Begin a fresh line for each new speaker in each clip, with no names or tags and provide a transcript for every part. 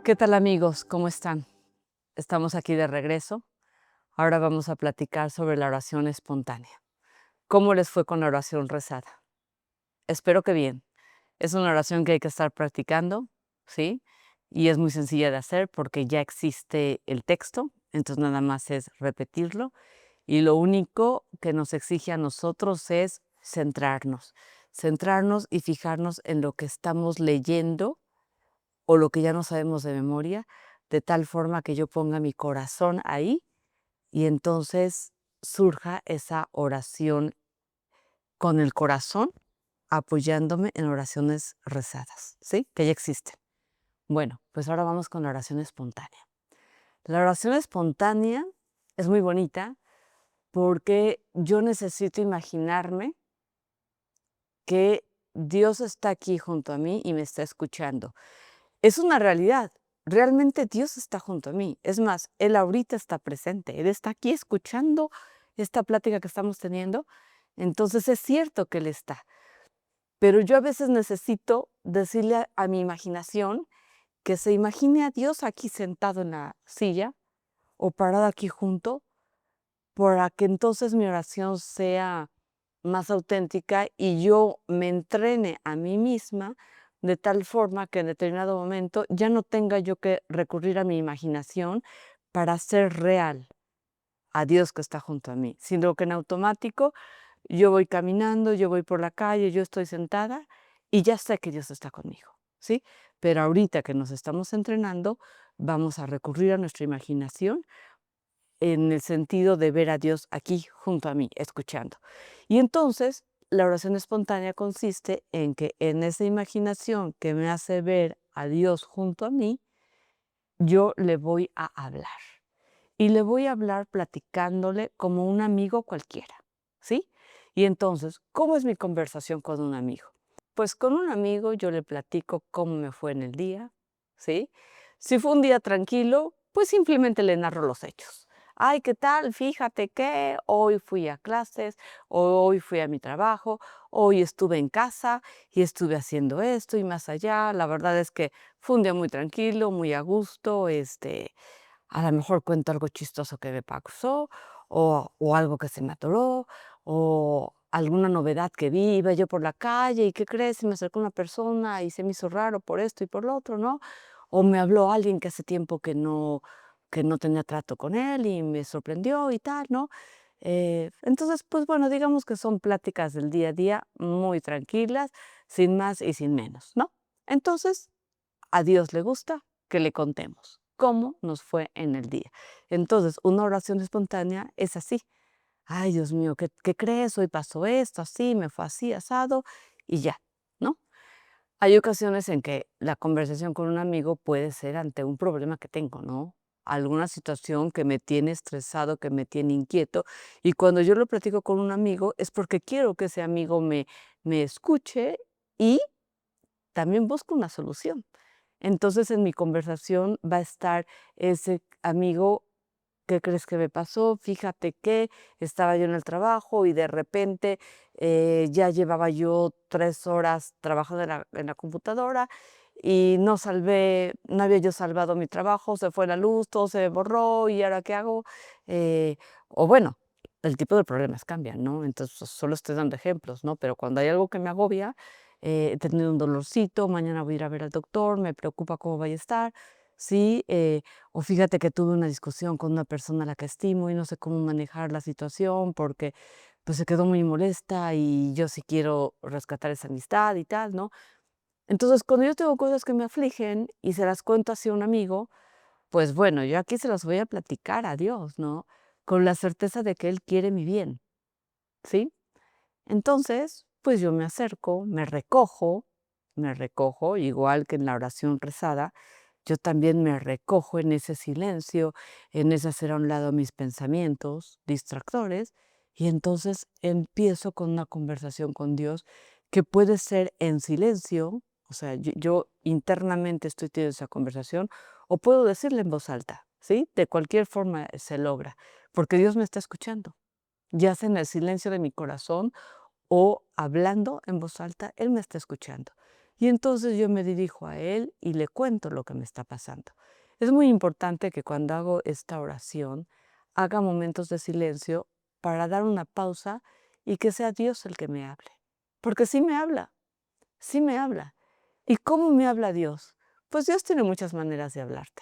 ¿Qué tal amigos? ¿Cómo están? Estamos aquí de regreso. Ahora vamos a platicar sobre la oración espontánea. ¿Cómo les fue con la oración rezada? Espero que bien. Es una oración que hay que estar practicando, ¿sí? Y es muy sencilla de hacer porque ya existe el texto, entonces nada más es repetirlo. Y lo único que nos exige a nosotros es centrarnos y fijarnos en lo que estamos leyendo o lo que ya no sabemos de memoria, de tal forma que yo ponga mi corazón ahí y entonces surja esa oración con el corazón apoyándome en oraciones rezadas, ¿sí? Que ya existen. Bueno, pues ahora vamos con la oración espontánea. La oración espontánea es muy bonita porque yo necesito imaginarme que Dios está aquí junto a mí y me está escuchando. Es una realidad. Realmente Dios está junto a mí. Es más, Él ahorita está presente. Él está aquí escuchando esta plática que estamos teniendo. Entonces es cierto que Él está. Pero yo a veces necesito decirle a mi imaginación que se imagine a Dios aquí sentado en la silla o parado aquí junto, para que entonces mi oración sea más auténtica y yo me entrene a mí misma de tal forma que en determinado momento ya no tenga yo que recurrir a mi imaginación para hacer real a Dios que está junto a mí, sino que en automático yo voy caminando, yo voy por la calle, yo estoy sentada y ya sé que Dios está conmigo, ¿sí? Pero ahorita que nos estamos entrenando, vamos a recurrir a nuestra imaginación en el sentido de ver a Dios aquí junto a mí, escuchando. Y entonces, la oración espontánea consiste en que en esa imaginación que me hace ver a Dios junto a mí, yo le voy a hablar. Y le voy a hablar platicándole como un amigo cualquiera, ¿sí? Y entonces, ¿cómo es mi conversación con un amigo? Pues con un amigo yo le platico cómo me fue en el día, ¿sí? Si fue un día tranquilo, pues simplemente le narro los hechos. Ay, ¿qué tal? Fíjate que hoy fui a clases, hoy fui a mi trabajo, hoy estuve en casa y estuve haciendo esto y más allá. La verdad es que fue un día muy tranquilo, muy a gusto, a lo mejor cuento algo chistoso que me pasó, o algo que se me atoró, o alguna novedad que vi, iba yo por la calle, ¿y qué crees? Se me acercó una persona y se me hizo raro por esto y por lo otro, ¿no? O me habló alguien que hace tiempo que no tenía trato con él y me sorprendió y tal, ¿no? Entonces, pues bueno, digamos que son pláticas del día a día muy tranquilas, sin más y sin menos, ¿no? Entonces, a Dios le gusta que le contemos cómo nos fue en el día. Entonces, una oración espontánea es así. Ay, Dios mío, ¿qué crees? Hoy pasó esto, así, me fue así, asado, y ya, ¿no? Hay ocasiones en que la conversación con un amigo puede ser ante un problema que tengo, ¿no? Alguna situación que me tiene estresado, que me tiene inquieto. Y cuando yo lo platico con un amigo es porque quiero que ese amigo me escuche y también busco una solución. Entonces, en mi conversación va a estar ese amigo: "¿Qué crees que me pasó? Fíjate que estaba yo en el trabajo y de repente, ya llevaba yo 3 horas trabajando en la computadora y no había yo salvado mi trabajo, se fue la luz, todo se borró, ¿y ahora qué hago?". O bueno, el tipo de problemas cambian, ¿no? Entonces, solo estoy dando ejemplos, ¿no? Pero cuando hay algo que me agobia, he tenido un dolorcito, mañana voy a ir a ver al doctor, me preocupa cómo vaya a estar, ¿sí? O fíjate que tuve una discusión con una persona a la que estimo y no sé cómo manejar la situación porque pues se quedó muy molesta y yo sí quiero rescatar esa amistad y tal, ¿no? Entonces, cuando yo tengo cosas que me afligen y se las cuento así a un amigo, pues bueno, yo aquí se las voy a platicar a Dios, ¿no? Con la certeza de que Él quiere mi bien, ¿sí? Entonces, pues yo me recojo, igual que en la oración rezada, yo también me recojo en ese silencio, en ese hacer a un lado mis pensamientos distractores, y entonces empiezo con una conversación con Dios que puede ser en silencio, o sea, yo internamente estoy teniendo esa conversación, o puedo decirle en voz alta, ¿sí? De cualquier forma se logra, porque Dios me está escuchando, ya sea en el silencio de mi corazón o hablando en voz alta, Él me está escuchando. Y entonces yo me dirijo a Él y le cuento lo que me está pasando. Es muy importante que cuando hago esta oración, haga momentos de silencio para dar una pausa y que sea Dios el que me hable. Porque sí me habla, sí me habla. ¿Y cómo me habla Dios? Pues Dios tiene muchas maneras de hablarte.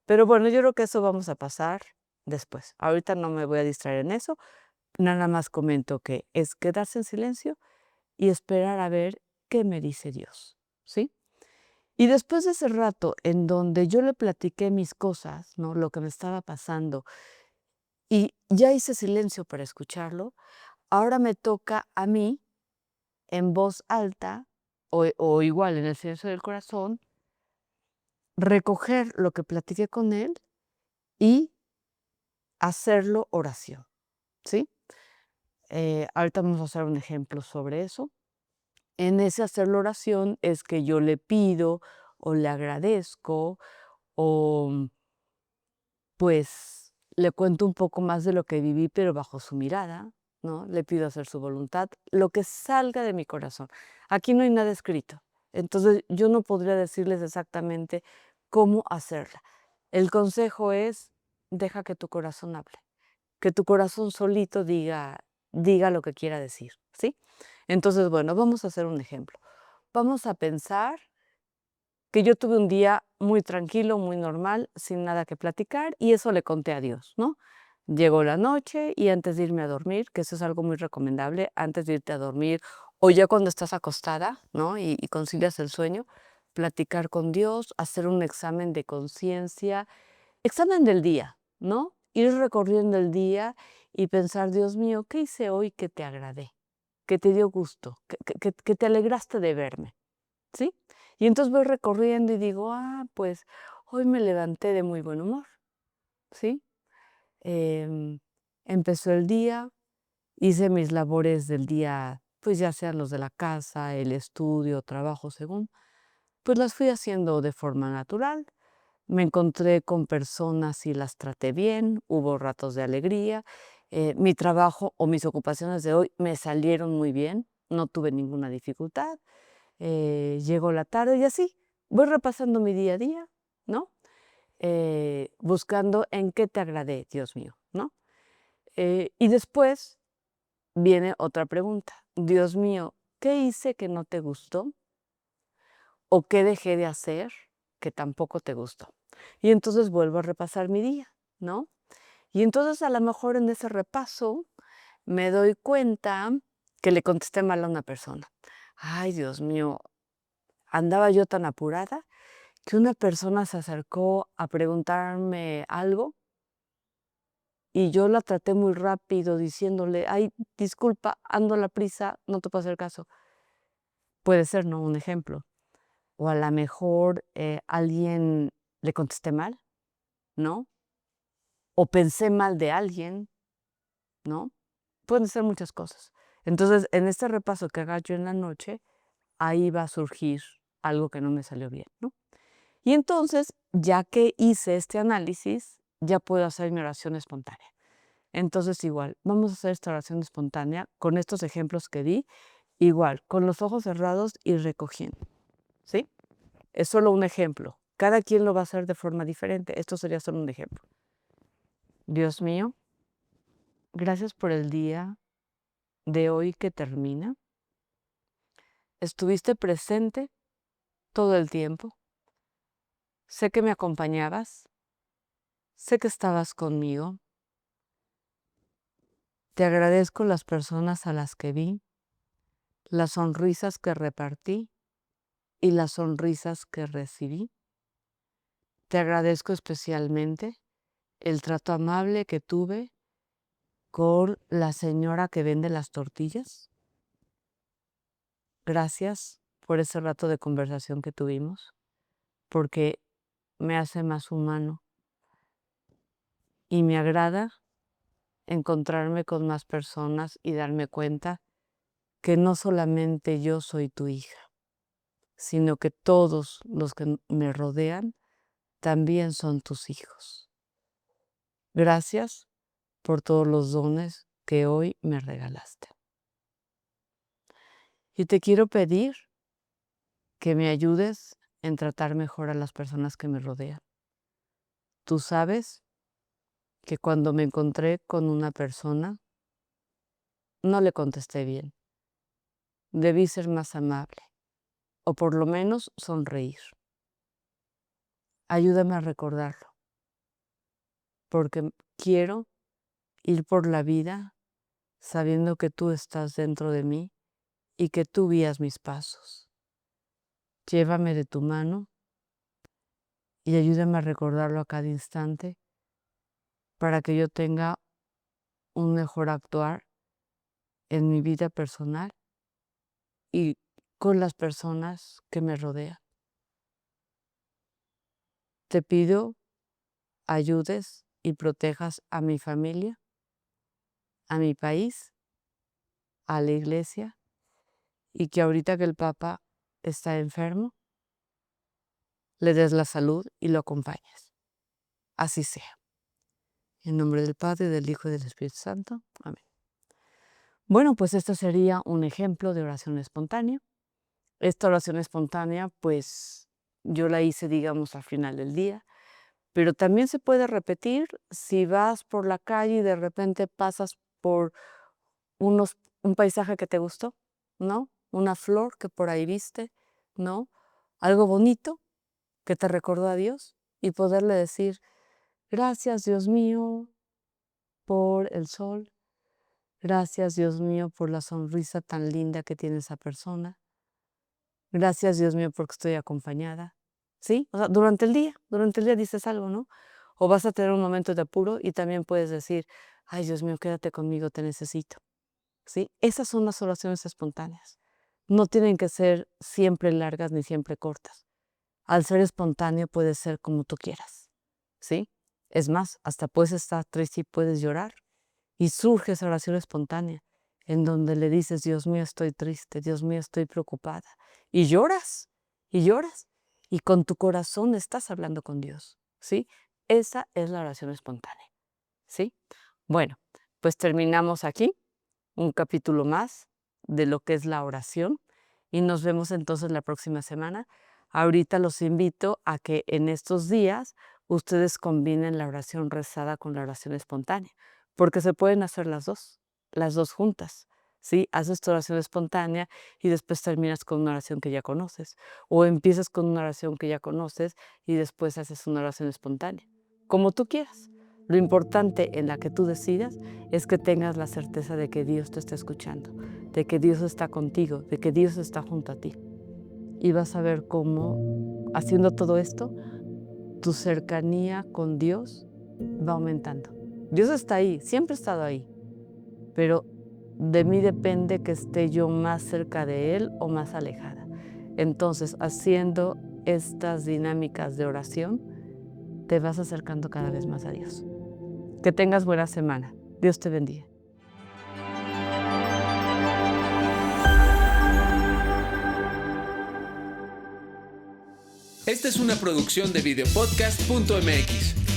Pero bueno, yo creo que eso vamos a pasar después. Ahorita no me voy a distraer en eso. Nada más comento que es quedarse en silencio y esperar a ver qué me dice Dios, ¿sí? Y después de ese rato en donde yo le platiqué mis cosas, ¿no? Lo que me estaba pasando, y ya hice silencio para escucharlo, ahora me toca a mí, en voz alta, o igual en el silencio del corazón, recoger lo que platiqué con él y hacerlo oración, ¿sí? Ahorita vamos a hacer un ejemplo sobre eso. En ese hacerlo oración es que yo le pido o le agradezco o pues le cuento un poco más de lo que viví, pero bajo su mirada, ¿no? Le pido hacer su voluntad, lo que salga de mi corazón. Aquí no hay nada escrito, entonces yo no podría decirles exactamente cómo hacerla. El consejo es, deja que tu corazón hable, que tu corazón solito diga lo que quiera decir, ¿sí? Entonces, bueno, vamos a hacer un ejemplo. Vamos a pensar que yo tuve un día muy tranquilo, muy normal, sin nada que platicar, y eso le conté a Dios, ¿no? Llegó la noche y antes de irme a dormir, que eso es algo muy recomendable, antes de irte a dormir o ya cuando estás acostada, ¿no? Y concilias el sueño, platicar con Dios, hacer un examen de conciencia, examen del día, ¿no? Ir recorriendo el día y pensar, Dios mío, ¿qué hice hoy que te agradé? Que te dio gusto, que te alegraste de verme. ¿Sí? Y entonces voy recorriendo y digo, pues hoy me levanté de muy buen humor, ¿sí? Em, Empezó el día, hice mis labores del día, pues ya sean los de la casa, el estudio, trabajo, según, pues las fui haciendo de forma natural. Me encontré con personas y las traté bien, hubo ratos de alegría. Mi trabajo o mis ocupaciones de hoy me salieron muy bien, no tuve ninguna dificultad. Llegó la tarde y así, voy repasando mi día a día, ¿no? Buscando en qué te agradé, Dios mío, ¿no? Y después viene otra pregunta. Dios mío, ¿qué hice que no te gustó? ¿O qué dejé de hacer que tampoco te gustó? Y entonces vuelvo a repasar mi día, ¿no? Y entonces a lo mejor en ese repaso me doy cuenta que le contesté mal a una persona. Ay, Dios mío, andaba yo tan apurada que una persona se acercó a preguntarme algo y yo la traté muy rápido diciéndole, ay, disculpa, ando a la prisa, no te puedo hacer caso. Puede ser, ¿no? Un ejemplo. O a lo mejor alguien le contesté mal, ¿no? O pensé mal de alguien, ¿no? Pueden ser muchas cosas. Entonces, en este repaso que haga yo en la noche, ahí va a surgir algo que no me salió bien, ¿no? Y entonces, ya que hice este análisis, ya puedo hacer mi oración espontánea. Entonces, igual, vamos a hacer esta oración espontánea con estos ejemplos que di, igual, con los ojos cerrados y recogiendo, ¿sí? Es solo un ejemplo. Cada quien lo va a hacer de forma diferente. Esto sería solo un ejemplo. Dios mío, gracias por el día de hoy que termina. Estuviste presente todo el tiempo. Sé que me acompañabas. Sé que estabas conmigo. Te agradezco las personas a las que vi, las sonrisas que repartí y las sonrisas que recibí. Te agradezco especialmente el trato amable que tuve con la señora que vende las tortillas. Gracias por ese rato de conversación que tuvimos, porque me hace más humano y me agrada encontrarme con más personas y darme cuenta que no solamente yo soy tu hija, sino que todos los que me rodean también son tus hijos. Gracias por todos los dones que hoy me regalaste. Y te quiero pedir que me ayudes en tratar mejor a las personas que me rodean. Tú sabes que cuando me encontré con una persona, no le contesté bien. Debí ser más amable, o por lo menos sonreír. Ayúdame a recordarlo, porque quiero ir por la vida sabiendo que tú estás dentro de mí y que tú guías mis pasos. Llévame de tu mano y ayúdame a recordarlo a cada instante para que yo tenga un mejor actuar en mi vida personal y con las personas que me rodean. Te pido ayudes y protejas a mi familia, a mi país, a la iglesia, y que ahorita que el Papa está enfermo, le des la salud y lo acompañes. Así sea. En nombre del Padre, del Hijo y del Espíritu Santo. Amén. Bueno, pues esto sería un ejemplo de oración espontánea. Esta oración espontánea, pues yo la hice, digamos, al final del día, pero también se puede repetir si vas por la calle y de repente pasas por un paisaje que te gustó, ¿no? Una flor que por ahí viste, ¿no? Algo bonito que te recordó a Dios y poderle decir, gracias Dios mío por el sol, gracias Dios mío por la sonrisa tan linda que tiene esa persona, gracias Dios mío porque estoy acompañada, ¿sí? O sea, durante el día dices algo, ¿no? O vas a tener un momento de apuro y también puedes decir, ay Dios mío, quédate conmigo, te necesito. ¿Sí? Esas son las oraciones espontáneas. No tienen que ser siempre largas ni siempre cortas. Al ser espontáneo puede ser como tú quieras, ¿sí? Es más, hasta puedes estar triste y puedes llorar y surge esa oración espontánea en donde le dices, Dios mío, estoy triste, Dios mío, estoy preocupada. Y lloras, y lloras, y con tu corazón estás hablando con Dios, ¿sí? Esa es la oración espontánea, ¿sí? Bueno, pues terminamos aquí un capítulo más de lo que es la oración y nos vemos entonces la próxima semana. Ahorita los invito a que en estos días ustedes combinen la oración rezada con la oración espontánea, porque se pueden hacer las dos juntas. ¿Sí? Haces tu oración espontánea y después terminas con una oración que ya conoces, o empiezas con una oración que ya conoces y después haces una oración espontánea, como tú quieras. Lo importante en la que tú decidas es que tengas la certeza de que Dios te está escuchando, de que Dios está contigo, de que Dios está junto a ti. Y vas a ver cómo, haciendo todo esto, tu cercanía con Dios va aumentando. Dios está ahí, siempre ha estado ahí, pero de mí depende que esté yo más cerca de Él o más alejada. Entonces, haciendo estas dinámicas de oración, te vas acercando cada vez más a Dios. Que tengas buena semana. Dios te bendiga.
Esta es una producción de videopodcast.mx.